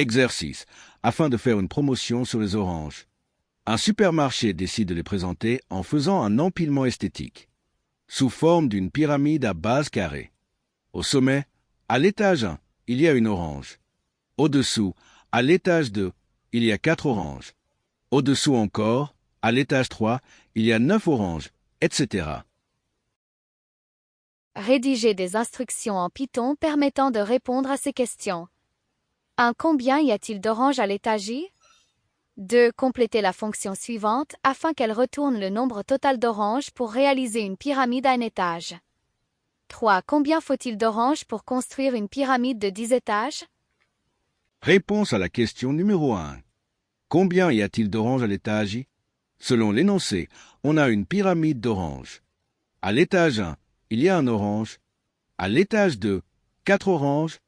Exercice, afin de faire une promotion sur les oranges. Un supermarché décide de les présenter en faisant un empilement esthétique, sous forme d'une pyramide à base carrée. Au sommet, à l'étage 1, il y a une orange. Au-dessous, à l'étage 2, il y a 4 oranges. Au-dessous encore, à l'étage 3, il y a 9 oranges, etc. Rédiger des instructions en Python permettant de répondre à ces questions. 1. Combien y a-t-il d'oranges à l'étage I? 2. Compléter la fonction suivante afin qu'elle retourne le nombre total d'oranges pour réaliser une pyramide à un étage. 3. Combien faut-il d'oranges pour construire une pyramide de 10 étages? Réponse à la question numéro 1. Combien y a-t-il d'oranges à l'étage I? Selon l'énoncé, on a une pyramide d'oranges. À l'étage 1, il y a un orange. À l'étage 2, 4 oranges.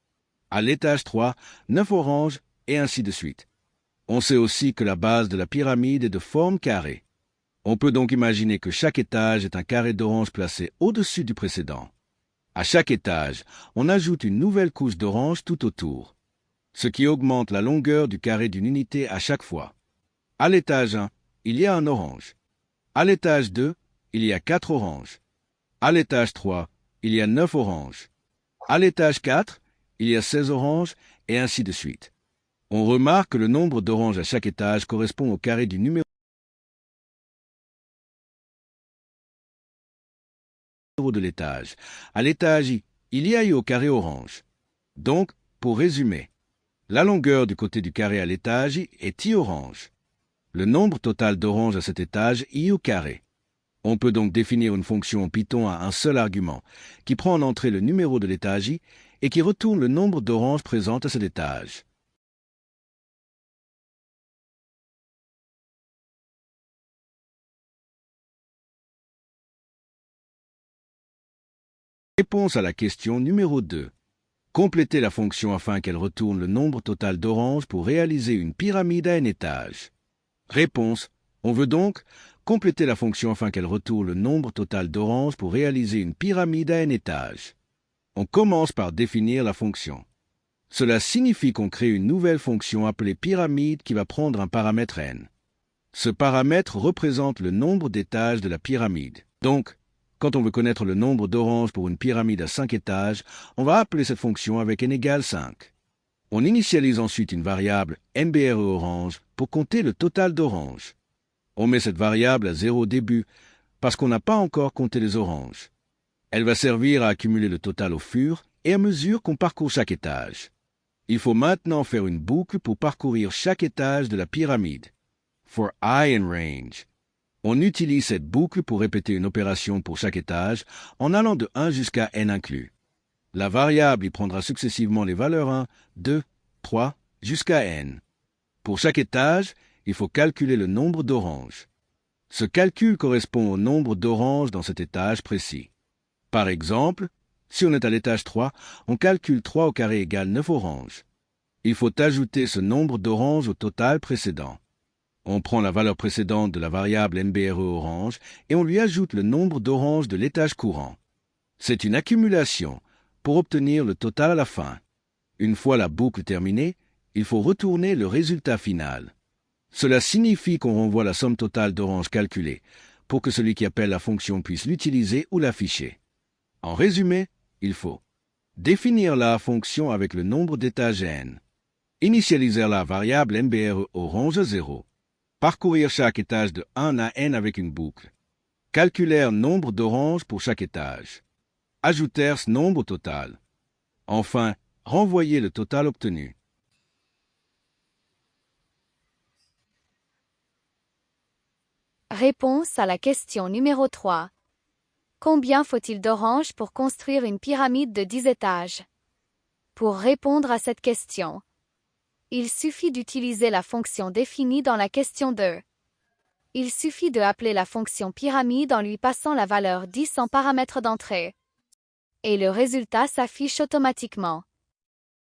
À l'étage 3, 9 oranges, et ainsi de suite. On sait aussi que la base de la pyramide est de forme carrée. On peut donc imaginer que chaque étage est un carré d'orange placé au-dessus du précédent. À chaque étage, on ajoute une nouvelle couche d'orange tout autour, ce qui augmente la longueur du carré d'une unité à chaque fois. À l'étage 1, il y a un orange. À l'étage 2, il y a 4 oranges. À l'étage 3, il y a 9 oranges. À l'étage 4, il y a 16 oranges, et ainsi de suite. On remarque que le nombre d'oranges à chaque étage correspond au carré du numéro de l'étage. À l'étage I, il y a eu au carré orange. Donc, pour résumer, la longueur du côté du carré à l'étage I est I orange. Le nombre total d'oranges à cet étage I au carré. On peut donc définir une fonction en Python à un seul argument, qui prend en entrée le numéro de l'étage I et qui retourne le nombre d'oranges présentes à cet étage. Réponse à la question numéro 2. Complétez la fonction afin qu'elle retourne le nombre total d'oranges pour réaliser une pyramide à un étage. Réponse. On veut donc compléter la fonction afin qu'elle retourne le nombre total d'oranges pour réaliser une pyramide à un étage. On commence par définir la fonction. Cela signifie qu'on crée une nouvelle fonction appelée pyramide qui va prendre un paramètre n. Ce paramètre représente le nombre d'étages de la pyramide. Donc, quand on veut connaître le nombre d'oranges pour une pyramide à 5 étages, on va appeler cette fonction avec n égale 5. On initialise ensuite une variable MBRE-orange pour compter le total d'oranges. On met cette variable à 0 au début parce qu'on n'a pas encore compté les oranges. Elle va servir à accumuler le total au fur et à mesure qu'on parcourt chaque étage. Il faut maintenant faire une boucle pour parcourir chaque étage de la pyramide. For I in range. On utilise cette boucle pour répéter une opération pour chaque étage en allant de 1 jusqu'à n inclus. La variable y prendra successivement les valeurs 1, 2, 3 jusqu'à n. Pour chaque étage, il faut calculer le nombre d'oranges. Ce calcul correspond au nombre d'oranges dans cet étage précis. Par exemple, si on est à l'étage 3, on calcule 3 au carré égale 9 oranges. Il faut ajouter ce nombre d'oranges au total précédent. On prend la valeur précédente de la variable MBRE orange et on lui ajoute le nombre d'oranges de l'étage courant. C'est une accumulation pour obtenir le total à la fin. Une fois la boucle terminée, il faut retourner le résultat final. Cela signifie qu'on renvoie la somme totale d'oranges calculée pour que celui qui appelle la fonction puisse l'utiliser ou l'afficher. En résumé, il faut définir la fonction avec le nombre d'étages n, initialiser la variable MBRE orange à 0, parcourir chaque étage de 1 à n avec une boucle, calculer nombre d'oranges pour chaque étage, ajouter ce nombre au total. Enfin, renvoyer le total obtenu. Réponse à la question numéro 3. Combien faut-il d'oranges pour construire une pyramide de 10 étages? Pour répondre à cette question, il suffit d'utiliser la fonction définie dans la question 2. Il suffit de appeler la fonction pyramide en lui passant la valeur 10 en paramètre d'entrée. Et le résultat s'affiche automatiquement.